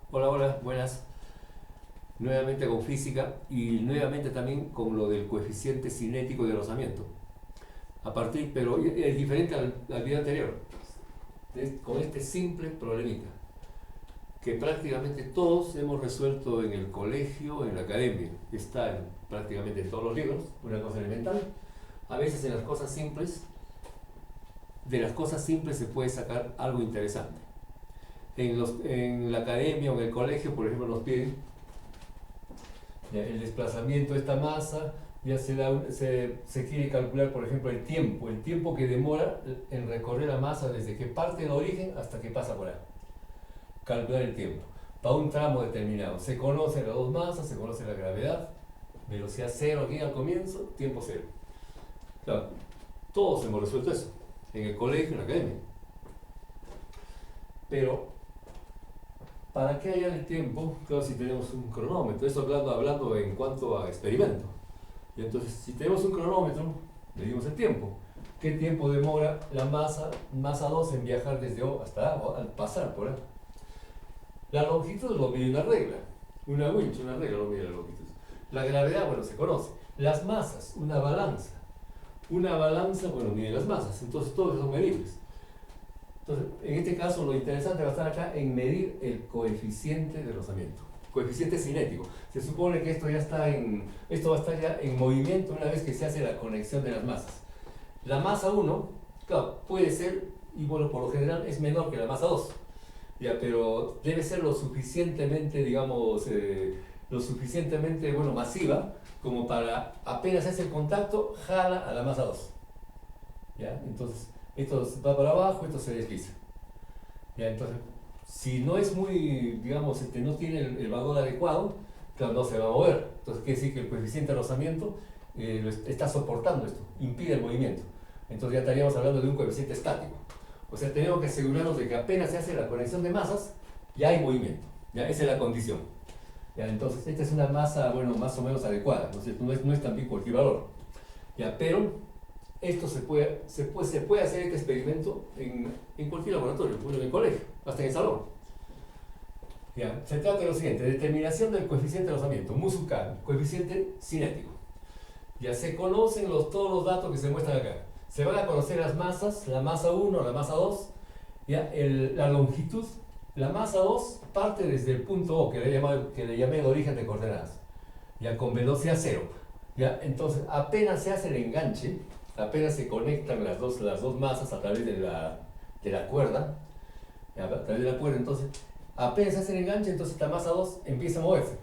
Hola, hola, buenas. Nuevamente con física y nuevamente también con lo del coeficiente cinético de rozamiento. Pero es diferente al video anterior, con este simple problemita que prácticamente todos hemos resuelto en el colegio, en la academia. Está prácticamente en todos los libros, una cosa elemental. A veces en las cosas simples, de las cosas simples se puede sacar algo interesante. En la academia o en el colegio, por ejemplo, nos piden ya, el desplazamiento de esta masa, ya se quiere calcular, por ejemplo, el tiempo que demora en recorrer la masa desde que parte del origen hasta que pasa por ahí. Calcular el tiempo. Para un tramo determinado, se conocen las dos masas, se conoce la gravedad, velocidad cero aquí al comienzo, tiempo cero. Claro, todos hemos resuelto eso, en el colegio, en la academia. Pero, ¿para qué hallar el tiempo? Claro, si tenemos un cronómetro, eso hablando en cuanto a experimento. Y entonces, si tenemos un cronómetro, medimos el tiempo. ¿Qué tiempo demora la masa 2 en viajar desde O hasta A, al pasar por A? La longitud lo mide una regla. Una winch, una regla lo mide la longitud. La gravedad, bueno, se conoce. Las masas, una balanza. Una balanza, bueno, mide las masas. Entonces, todos son medibles. Entonces, en este caso, lo interesante va a estar acá en medir el coeficiente de rozamiento. Coeficiente cinético. Se supone que esto va a estar ya en movimiento una vez que se hace la conexión de las masas. La masa 1, claro, puede ser, y bueno, por lo general es menor que la masa 2, ya, pero debe ser lo suficientemente, digamos, lo suficientemente, bueno, masiva, como para apenas hace el contacto, jala a la masa 2. ¿Ya? Entonces, esto va para abajo, esto se desliza. ¿Ya? Entonces, si no es muy, digamos, no tiene el valor adecuado, claro, no se va a mover. Entonces, quiere decir que el coeficiente de rozamiento está soportando esto, impide el movimiento. Entonces ya estaríamos hablando de un coeficiente estático. O sea, tenemos que asegurarnos de que apenas se hace la conexión de masas, ya hay movimiento. ¿Ya? Esa es la condición. ¿Ya? Entonces, esta es una masa, bueno, más o menos adecuada. No es también cualquier valor. ¿Ya? Pero esto se puede hacer este experimento en cualquier laboratorio, bueno, en el colegio, hasta en el salón. Ya, se trata de lo siguiente: determinación del coeficiente de rozamiento, musical, coeficiente cinético. Ya se conocen todos los datos que se muestran acá. Se van a conocer las masas, la masa 1, la masa 2, ya, la longitud. La masa 2 parte desde el punto O, que le llamé el origen de coordenadas, ya con velocidad cero. Ya, entonces, apenas se hace el enganche, apenas se conectan las dos masas a través de la cuerda, ya, a través de la cuerda, entonces, apenas se hace el enganche, entonces esta masa 2 empieza a moverse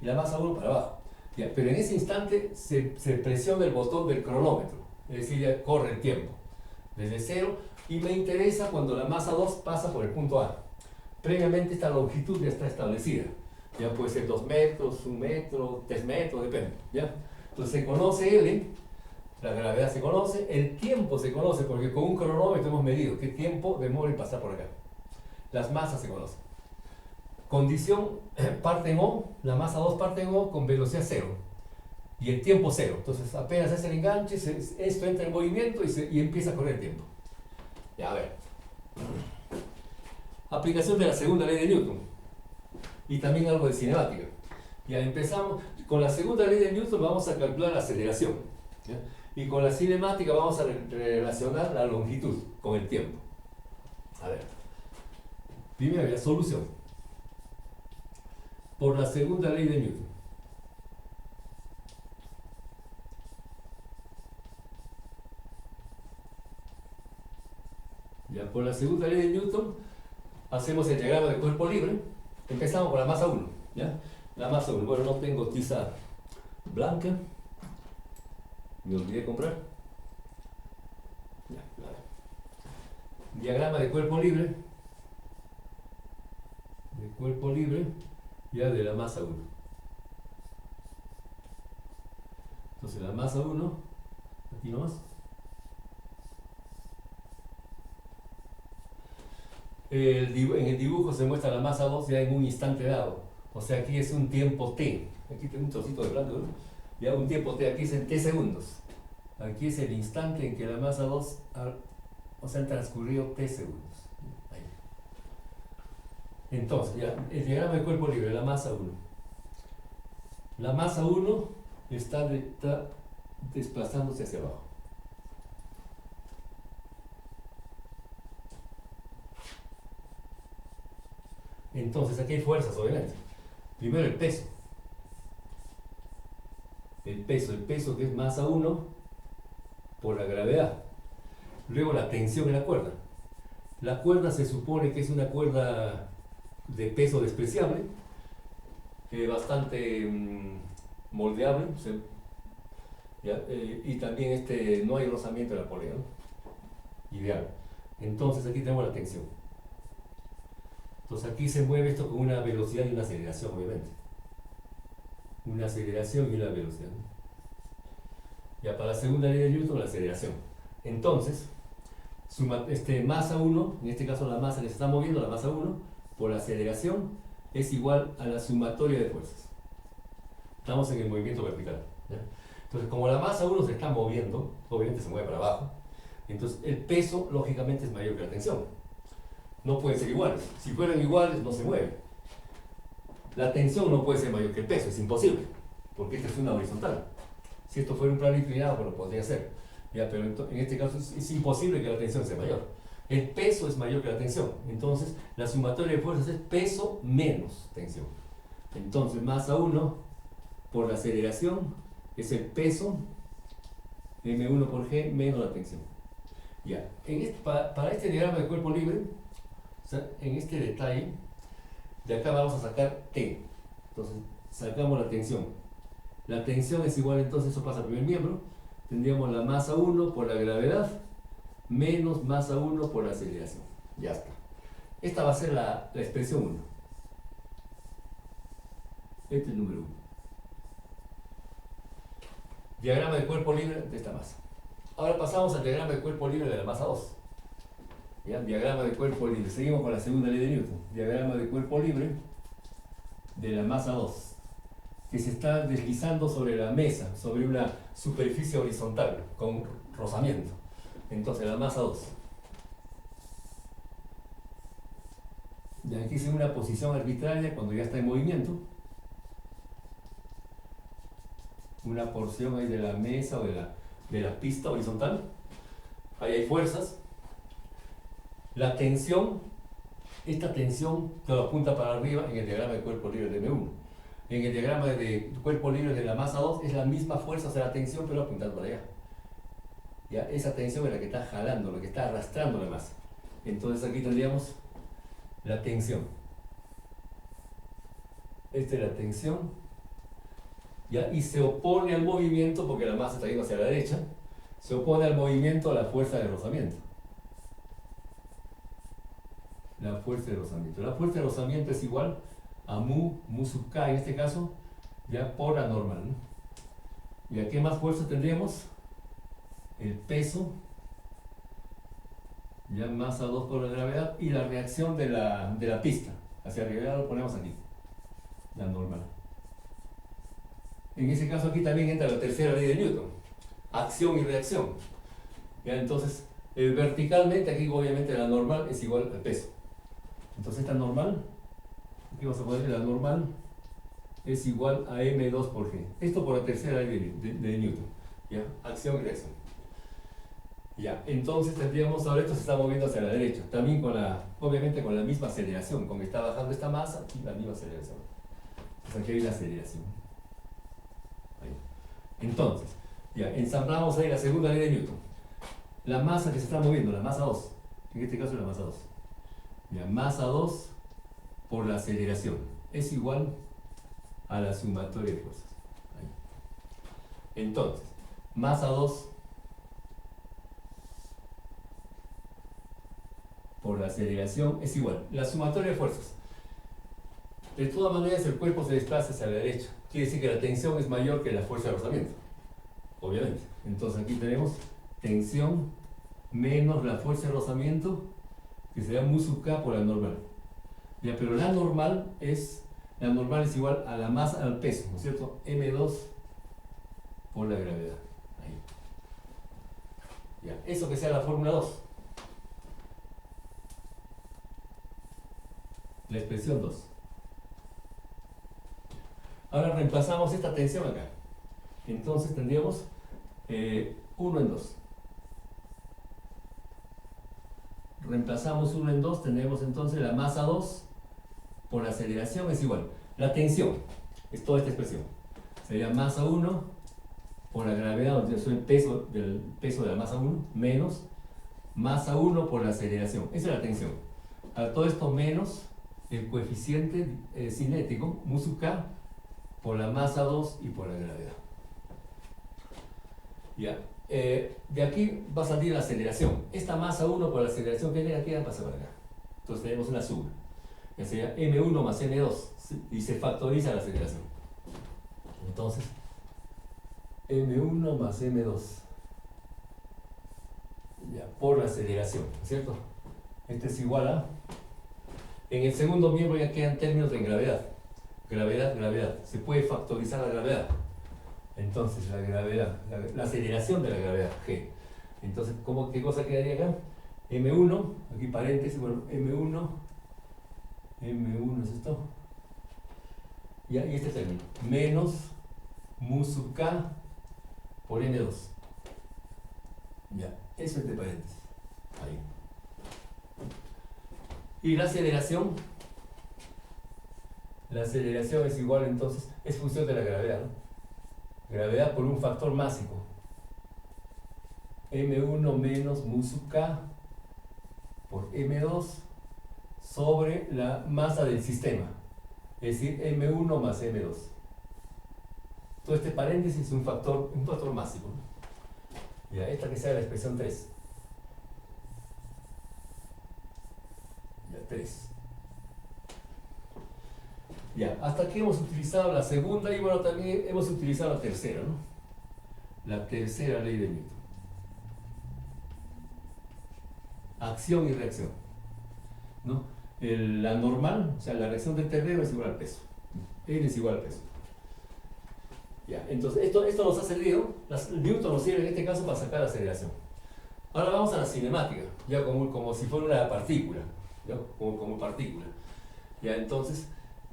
y la masa 1 para abajo. Ya, pero en ese instante se presiona el botón del cronómetro, es decir, ya corre el tiempo desde cero, y me interesa cuando la masa 2 pasa por el punto A. Previamente esta longitud ya está establecida, ya puede ser 2 metros, 1 metro, 3 metros, depende. ¿Ya? Entonces se conoce L, la gravedad se conoce, el tiempo se conoce porque con un cronómetro hemos medido qué tiempo demora en pasar por acá. Las masas se conocen. Condición, parte en O, la masa 2 parte en O con velocidad cero y el tiempo cero. Entonces apenas hace el enganche, esto entra en movimiento y empieza a correr el tiempo. Ya, a ver. Aplicación de la segunda ley de Newton y también algo de cinemática. Ya empezamos con la segunda ley de Newton, vamos a calcular la aceleración. ¿Ya? Y con la cinemática vamos a relacionar la longitud con el tiempo. A ver. Primero, la solución. Por la segunda ley de Newton. Ya, por la segunda ley de Newton hacemos el diagrama de cuerpo libre. Empezamos con la masa 1. ¿Ya? La masa 1. Bueno, no tengo tiza blanca. Me olvidé comprar. Ya, claro. Diagrama de cuerpo libre. De cuerpo libre, ya de la masa 1. Entonces la masa 1, aquí nomás. En el dibujo se muestra la masa 2 ya en un instante dado. O sea, aquí es un tiempo t. Aquí tengo un trocito de blanco, ¿no? Ya un tiempo t, aquí es en t segundos. Aquí es el instante en que la masa 2, o sea, han transcurrido t segundos. Ahí. Entonces, ya, el diagrama de cuerpo libre, la masa 1. La masa 1 está desplazándose hacia abajo. Entonces, aquí hay fuerzas, obviamente. Primero el peso. El peso que es masa 1 por la gravedad. Luego la tensión en la cuerda. La cuerda se supone que es una cuerda de peso despreciable, bastante moldeable, y también no hay rozamiento de la polea, ¿no? Ideal. Entonces aquí tenemos la tensión. Entonces aquí se mueve esto con una velocidad y una aceleración, obviamente. Una aceleración y una velocidad, ¿no? Ya para la segunda ley de Newton, la aceleración. Entonces, masa 1, en este caso la masa que se está moviendo, la masa 1, por la aceleración, es igual a la sumatoria de fuerzas. Estamos en el movimiento vertical, ¿ya? Entonces, como la masa 1 se está moviendo, obviamente se mueve para abajo, entonces el peso, lógicamente, es mayor que la tensión. No pueden ser iguales. Si fueran iguales, no se mueve. La tensión no puede ser mayor que el peso, es imposible, porque esta es una horizontal. Si esto fuera un plano inclinado, pues lo podría ser. Ya, pero en este caso es imposible que la tensión sea mayor. El peso es mayor que la tensión. Entonces, la sumatoria de fuerzas es peso menos tensión. Entonces, masa 1 por la aceleración es el peso m1 por g menos la tensión. Ya, para este diagrama de cuerpo libre, o sea, en este detalle, de acá vamos a sacar T. Entonces, sacamos la tensión. La tensión es igual, entonces, eso pasa al primer miembro. Tendríamos la masa 1 por la gravedad menos masa 1 por la aceleración. Ya está. Esta va a ser la expresión 1. Este es el número 1. Diagrama de cuerpo libre de esta masa. Ahora pasamos al diagrama de cuerpo libre de la masa 2. ¿Ya? Diagrama de cuerpo libre. Seguimos con la segunda ley de Newton. Diagrama de cuerpo libre de la masa 2, que se está deslizando sobre la mesa, sobre una superficie horizontal con rozamiento. Entonces, la masa 2. Y aquí es una posición arbitraria cuando ya está en movimiento. Una porción ahí de la mesa o de la pista horizontal. Ahí hay fuerzas. La tensión, esta tensión todo apunta para arriba en el diagrama de cuerpo libre de M1. En el diagrama de cuerpo libre de la masa 2 es la misma fuerza, o sea, la tensión, pero apuntando para allá. ¿Ya? Esa tensión es la que está jalando, la que está arrastrando la masa. Entonces aquí tendríamos la tensión. Esta es la tensión. ¿Ya? Y se opone al movimiento, porque la masa está yendo hacia la derecha, se opone al movimiento a la fuerza de rozamiento. La fuerza de rozamiento. La fuerza de rozamiento es igual a mu sub k, en este caso, ya por la normal, ¿no? ¿Y a qué más fuerza tendríamos? El peso, ya masa 2 por la gravedad, y la reacción de la pista hacia la gravedad lo ponemos aquí, la normal. En ese caso aquí también entra la tercera ley de Newton, acción y reacción. ¿Ya? Entonces, verticalmente aquí obviamente la normal es igual al peso. Entonces esta normal, aquí vamos a poner la normal, es igual a m2 por g. Esto por la tercera ley de Newton. ¿Ya? Acción y reacción. Ya, entonces tendríamos, ahora esto se está moviendo hacia la derecha, también obviamente con la misma aceleración, con que está bajando esta masa y la misma aceleración. Entonces aquí hay la aceleración. Ahí. Entonces, ya, ensamblamos ahí la segunda ley de Newton. La masa que se está moviendo, la masa 2, en este caso la masa 2. Ya, masa 2 por la aceleración es igual a la sumatoria de fuerzas. Ahí. Entonces, masa 2 por la aceleración es igual. La sumatoria de fuerzas. De todas maneras, el cuerpo se desplaza hacia la derecha. Quiere decir que la tensión es mayor que la fuerza de rozamiento. Obviamente. Entonces aquí tenemos tensión menos la fuerza de rozamiento, que será mu sub k por la normal. Ya, pero la normal es igual a la masa al peso, ¿no es cierto? M2 por la gravedad. Ahí. Ya, eso que sea la fórmula 2. la expresión 2. Ahora reemplazamos esta tensión acá. Entonces tendríamos 1 en 2. Reemplazamos 1 en 2, tenemos entonces la masa 2 por la aceleración es igual. La tensión es toda esta expresión. Sería masa 1 por la gravedad, donde es el peso de la masa 1, menos masa 1 por la aceleración. Esa es la tensión. A todo esto menos el coeficiente cinético, mu sub k, por la masa 2 y por la gravedad. Ya. De aquí va a salir la aceleración. Esta masa 1 por la aceleración que hay aquí pasa para acá. Entonces tenemos una suma. Ya sería m1 más m2 y se factoriza la aceleración. Entonces, m1 más m2 ya, por la aceleración, ¿cierto? Este es igual a... En el segundo miembro ya quedan términos de gravedad. Gravedad, gravedad. Se puede factorizar la gravedad. Entonces, la gravedad, la aceleración de la gravedad, g. Entonces, ¿qué cosa quedaría acá? m1, aquí paréntesis, bueno, m1 es esto. Ya, y este término, menos mu sub k por m2. Ya, eso es de paréntesis. Ahí. Y la aceleración es igual entonces, es función de la gravedad, ¿no? Gravedad por un factor másico. m1 menos mu sub k por m2 sobre la masa del sistema. Es decir, m1 más m2. Todo este paréntesis es un factor másico, ¿no? Ya, esta que sea la expresión 3. Ya, 3. Ya, hasta aquí hemos utilizado la segunda y bueno, también hemos utilizado la tercera, ¿no? La tercera ley de Newton. Acción y reacción, ¿no? La normal, o sea, la reacción del terreno es igual al peso. N es igual al peso. Ya, entonces, esto nos ha servido, Newton nos sirve en este caso para sacar la aceleración. Ahora vamos a la cinemática, ya como si fuera una partícula, ¿no? Como partícula. Ya, entonces,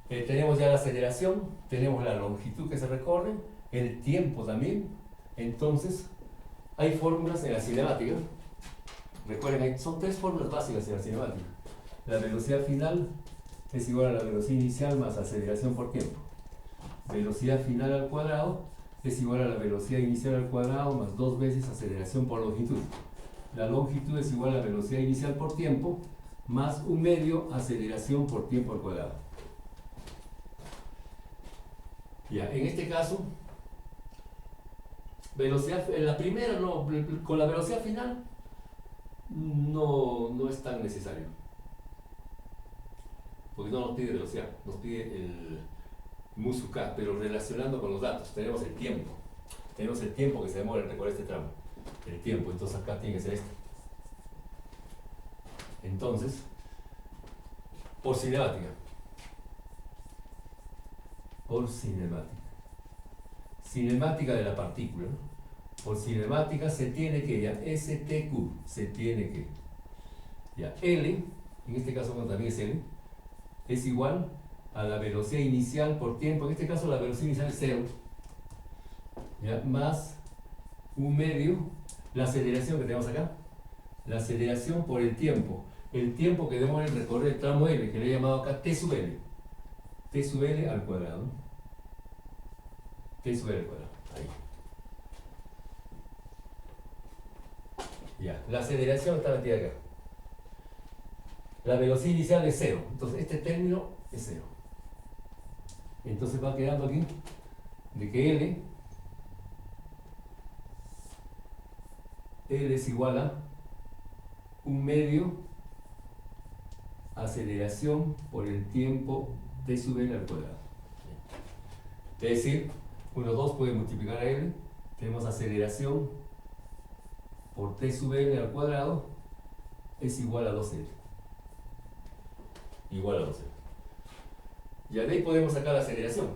tenemos ya la aceleración, tenemos la longitud que se recorre, el tiempo también. Entonces, hay fórmulas en la cinemática. Recuerden, son 3 fórmulas básicas en la cinemática. La velocidad final es igual a la velocidad inicial más aceleración por tiempo. Velocidad final al cuadrado es igual a la velocidad inicial al cuadrado más 2 veces aceleración por longitud. La longitud es igual a la velocidad inicial por tiempo más 1/2 aceleración por tiempo al cuadrado. Ya, en este caso, velocidad, en la primera, no, con la velocidad final no es tan necesario. Porque no nos pide velocidad, nos pide el mu sub k, pero relacionando con los datos, tenemos el tiempo. Tenemos el tiempo que se demora en recorrer este tramo. El tiempo, entonces acá tiene que ser este. Entonces, por cinemática. Por cinemática. Cinemática de la partícula, ¿no? Por cinemática se tiene que, ya, STQ, se tiene que. Ya, L, en este caso también es L, es igual a la velocidad inicial por tiempo, en este caso la velocidad inicial es 0, ya, más 1/2, la aceleración que tenemos acá, la aceleración por el tiempo que demora en recorrer el tramo L, que le he llamado acá T sub L, T sub L al cuadrado, ¿no? T sub L al cuadrado, ahí. Ya, la aceleración está metida acá. La velocidad inicial es 0, entonces este término es 0. Entonces va quedando aquí de que L es igual a 1/2 aceleración por el tiempo T sub L al cuadrado. Es decir, 1, 2 puede multiplicar a L, tenemos aceleración por T sub L al cuadrado es igual a 2L. Igual a 2L. Y de ahí podemos sacar la aceleración.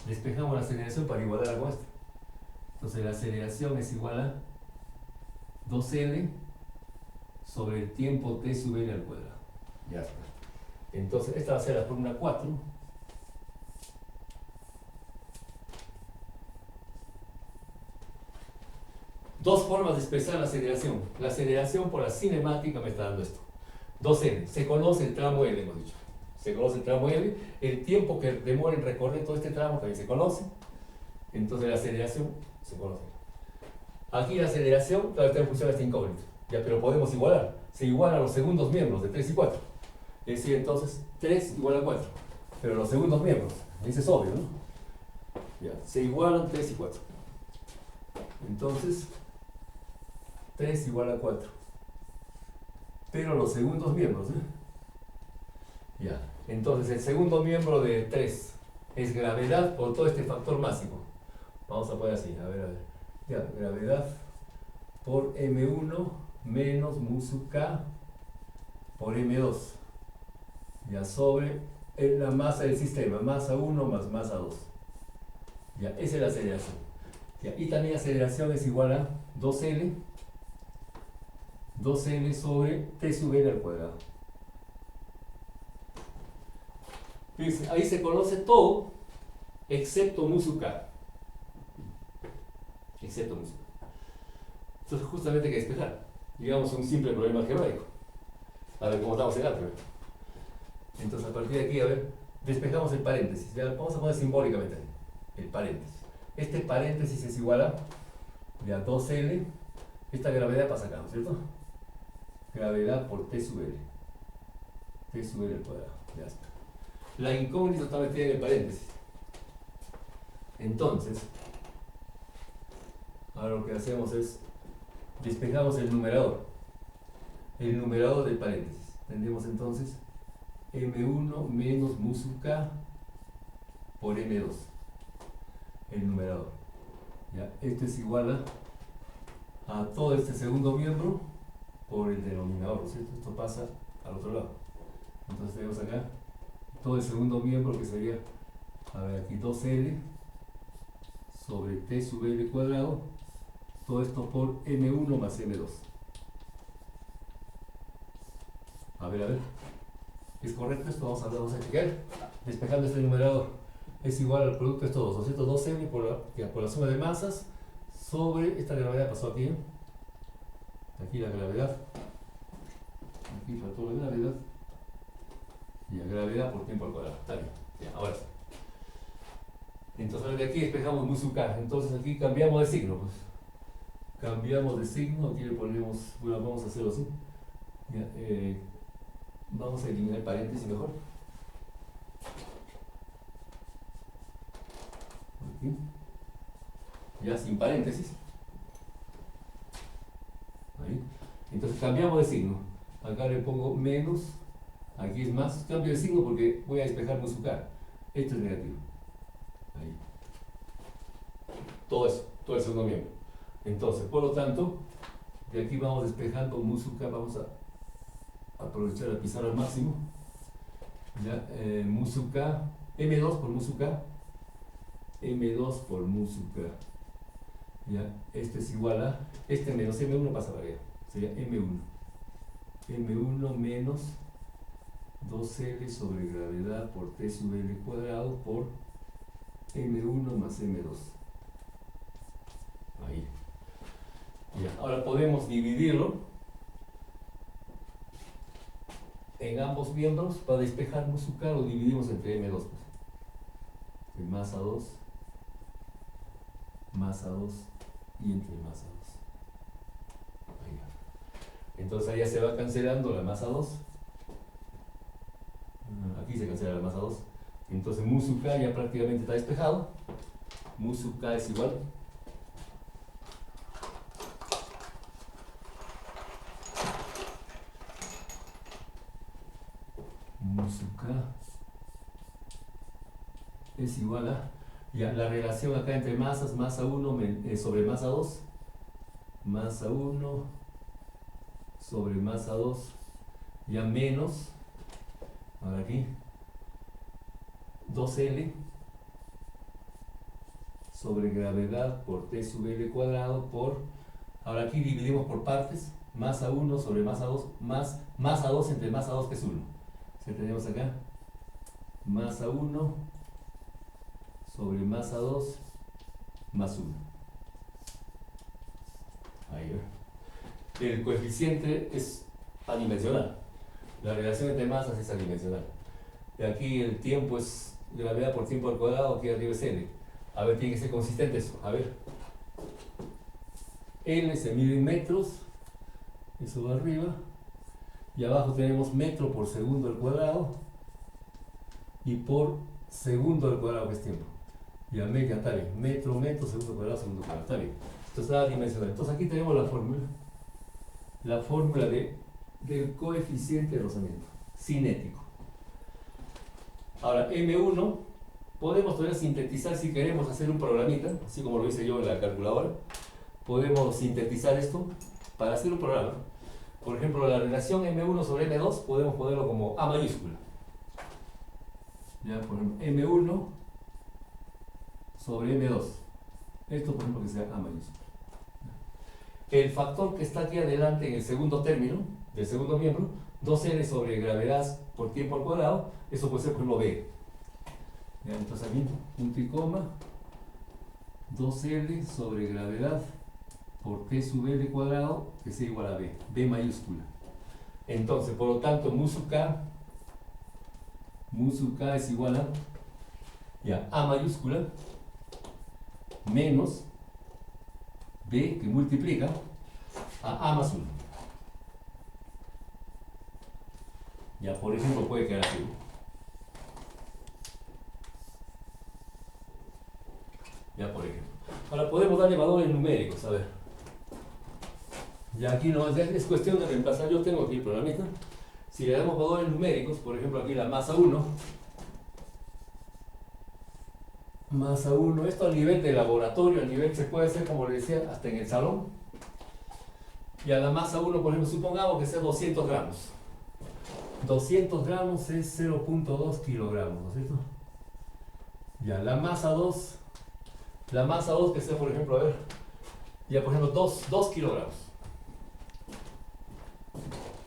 Despejamos la aceleración para igualar algo a esto. Entonces la aceleración es igual a 2L sobre el tiempo T sub L al cuadrado. Ya está. Entonces, esta va a ser la fórmula 4. Dos formas de expresar la aceleración. La aceleración por la cinemática me está dando esto. 2L. Se conoce el tramo L, hemos dicho. Se conoce el tramo L. El tiempo que demora en recorrer todo este tramo también se conoce. Entonces la aceleración se conoce. Aquí la aceleración, claro, está en función de esta incógnita. Ya, pero podemos igualar. Se igualan los segundos miembros de 3 y 4. Es decir, entonces 3 igual a 4. Pero los segundos miembros, eso es obvio, ¿no? Ya, se igualan 3 y 4. Entonces, 3 igual a 4. Pero los segundos miembros, Ya. Entonces, el segundo miembro de 3 es gravedad por todo este factor máximo. Vamos a poner así, a ver. Ya, gravedad por M1 menos mu sub K por M2. Ya, sobre la masa del sistema, masa 1 más masa 2. Ya, esa es la aceleración. Ya, y también la aceleración es igual a 2L sobre T sub L al cuadrado. Fíjense, ahí se conoce todo excepto mu sub K. Excepto mu sub K. Entonces justamente hay que despejar. Digamos un simple problema algebraico. A ver cómo estamos en álgebra. Entonces a partir de aquí, a ver, despejamos el paréntesis. Ya, vamos a poner simbólicamente ahí, el paréntesis. Este paréntesis es igual a 2L. Esta gravedad pasa acá, ¿no es cierto? Gravedad por T sub L. T sub L al cuadrado. Ya está. La incógnita está metida en el paréntesis. Entonces, ahora lo que hacemos es despejamos el numerador. El numerador del paréntesis. Tendremos entonces M1 menos mu sub K por M2. El numerador. ¿Ya? Esto es igual a todo este segundo miembro por el denominador, ¿no es cierto? Esto pasa al otro lado. Entonces tenemos acá todo el segundo miembro que sería, a ver, aquí 2L sobre T sub L cuadrado, todo esto por M1 más M2. A ver, ¿es correcto esto? Vamos a checar. Despejando este numerador es igual al producto de estos dos, ¿no es cierto? 2M por la suma de masas sobre esta gravedad pasó aquí, aquí la gravedad, aquí faltó la gravedad, y la gravedad por tiempo al cuadrado. Está bien, ya, ahora sí. Entonces de aquí despejamos mu sub K. Entonces aquí cambiamos de signo, pues. Cambiamos de signo, aquí le ponemos, bueno, vamos a hacerlo así. Ya, vamos a eliminar el paréntesis mejor. Aquí. Ya sin paréntesis. Ahí. Entonces cambiamos de signo. Acá le pongo menos, aquí es más. Cambio de signo porque voy a despejar mu sub K. Esto es negativo. Ahí. Todo eso, todo el segundo miembro. Entonces, por lo tanto, de aquí vamos despejando mu sub K, vamos a aprovechar la pizarra al máximo. Ya, mu sub K, M2 por mu sub K, M2 por mu sub K. Ya, este es igual a, este menos M1 pasa para allá, sería M1. M1 menos 2L sobre gravedad por T sub L cuadrado por M1 más M2. Ahí. Ya, ahora podemos dividirlo en ambos miembros. Para despejar mu sub K lo dividimos entre M2. Pues. Masa 2 y entre masa 2. Ahí. Entonces ahí ya se va cancelando la masa 2. Aquí se cancela la masa 2. Entonces mu sub K ya prácticamente está despejado. Mu sub K es igual mu sub K es igual a, ya la relación acá entre masas, masa 1 sobre masa 2, masa 1 sobre masa 2, ya menos, ahora aquí, 2L sobre gravedad por T sub L cuadrado por, ahora aquí dividimos por partes, masa 1 sobre masa 2, más masa 2 entre masa 2 que es 1. ¿Qué tenemos acá? Masa 1 sobre masa 2 más 1. Ahí va. El coeficiente es adimensional. La relación entre masas es adimensional. De aquí el tiempo es gravedad por tiempo al cuadrado, aquí arriba es L. A ver, tiene que ser consistente eso. A ver. L se mide en metros, eso va arriba. Y abajo tenemos metro por segundo al cuadrado y por segundo al cuadrado, que es tiempo. Y a media está bien. Metro, segundo cuadrado, está bien. Esto está dimensional. Entonces aquí tenemos la fórmula del coeficiente de rozamiento cinético. Ahora, M1 podemos todavía sintetizar si queremos hacer un programita, así como lo hice yo en la calculadora. Podemos sintetizar esto para hacer un programa. Por ejemplo, la relación M1 sobre M2 podemos ponerlo como A mayúscula. Ya, por ejemplo, M1 sobre M2. Esto, por ejemplo, que sea A mayúscula. El factor que está aquí adelante en el segundo término, del segundo miembro, 2L sobre gravedad por tiempo al cuadrado, eso puede ser, por ejemplo, B. Ya, entonces aquí, punto y coma, 2L sobre gravedad por T sub L cuadrado, que sea igual a B, B mayúscula. Entonces, por lo tanto, mu sub K es igual a ya, A mayúscula menos B, que multiplica a más 1. Ya, por ejemplo, puede quedar así. Ya, por ejemplo. Ahora podemos darle valores numéricos, a ver. Ya aquí no es cuestión de reemplazar, yo tengo aquí el programita. Si le damos valores numéricos, por ejemplo aquí la masa 1, esto a nivel de laboratorio, a nivel se puede hacer, como le decía, hasta en el salón. Y a la masa 1, por ejemplo, supongamos que sea 200 gramos. 200 gramos es 0.2 kilogramos, ¿no es cierto? Ya, la masa 2 que sea, por ejemplo, a ver, ya por ejemplo 2 kilogramos.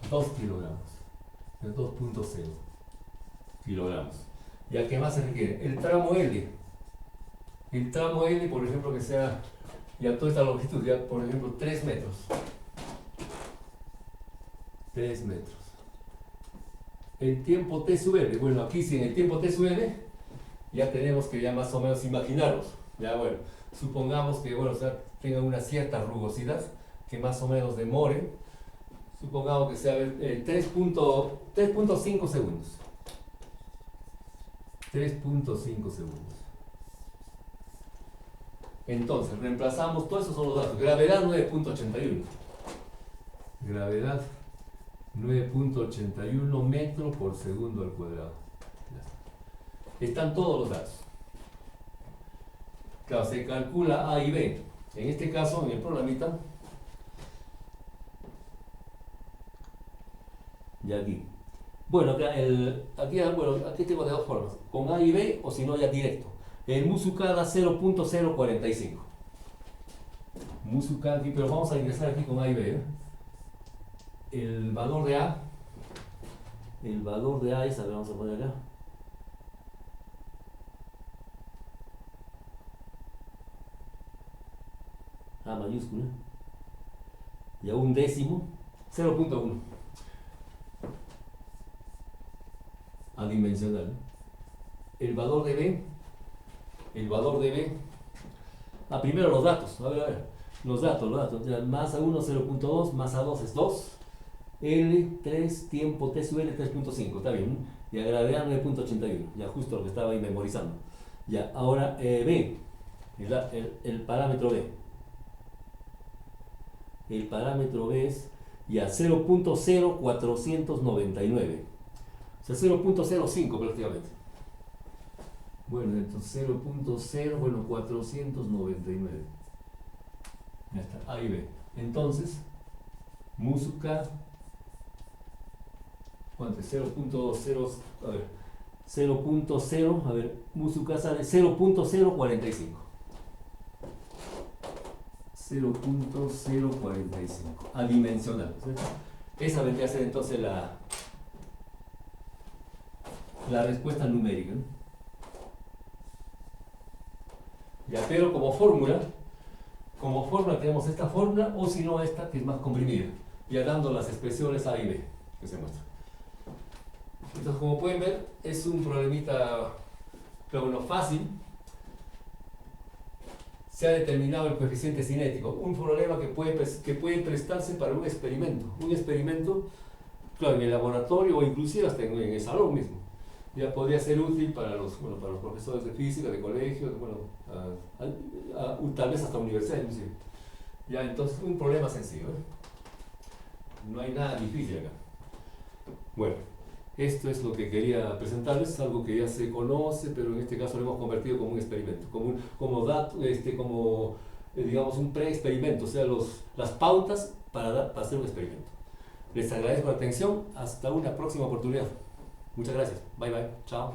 2 kilogramos. 2.0 kilogramos. ¿Ya qué más se requiere? El tramo L. El tramo L, por ejemplo, que sea, ya toda esta longitud, ya por ejemplo 3 metros. 3 metros. El tiempo T sub L. Bueno, aquí si en el tiempo T sub L, ya tenemos que ya más o menos imaginarlos. Ya bueno, supongamos que bueno, o sea, tenga una cierta rugosidad, que más o menos demore. Supongamos que sea 3.5 segundos. 3.5 segundos. Entonces, reemplazamos, todos esos son los datos. Gravedad 9.81. Gravedad 9.81 metros por segundo al cuadrado. Están todos los datos. Claro, se calcula A y B. En este caso, en el programita, ya aquí. Bueno, aquí tengo de dos formas. Con A y B, o si no, ya directo. El mu sub K da 0.045. Mu sub K aquí, pero vamos a ingresar aquí con A y B. El valor de A es, a ver, vamos a poner acá. A mayúscula. Y a un décimo, 0.1. Adimensional. El valor de B. Primero los datos. A ver. Los datos. Ya, masa 1, 0.2, masa 2 es 2. L, 3, tiempo T sub L, 3.5. Está bien. Y a gravedad 9.81. Ya justo lo que estaba ahí memorizando. Ya, ahora B. El parámetro B. El parámetro B es ya 0.0499. O sea, 0.05 prácticamente. Bueno, entonces 499. Ya está, ahí ve. Entonces, mu sub K, ¿cuánto es? 0.0, a ver, 0.0, a ver, mu sub K sale 0.045. 0.045, adimensional. Esa vendría a ser entonces la respuesta numérica. Ya, pero como fórmula tenemos esta fórmula, o si no esta que es más comprimida, ya dando las expresiones A y B que se muestran. Entonces, como pueden ver, es un problemita, pero bueno, fácil. Se ha determinado el coeficiente cinético, un problema que puede prestarse para un experimento. Un experimento, claro, en el laboratorio o inclusive hasta en el salón mismo. Ya podría ser útil para los profesores de física, de colegios, tal vez hasta universidad inclusive. Ya, entonces, un problema sencillo, ¿eh? No hay nada difícil acá. Bueno, esto es lo que quería presentarles, algo que ya se conoce, pero en este caso lo hemos convertido como un experimento, digamos un pre-experimento, o sea, las pautas para hacer un experimento. Les agradezco la atención, hasta una próxima oportunidad. Muchas gracias, bye bye, chao.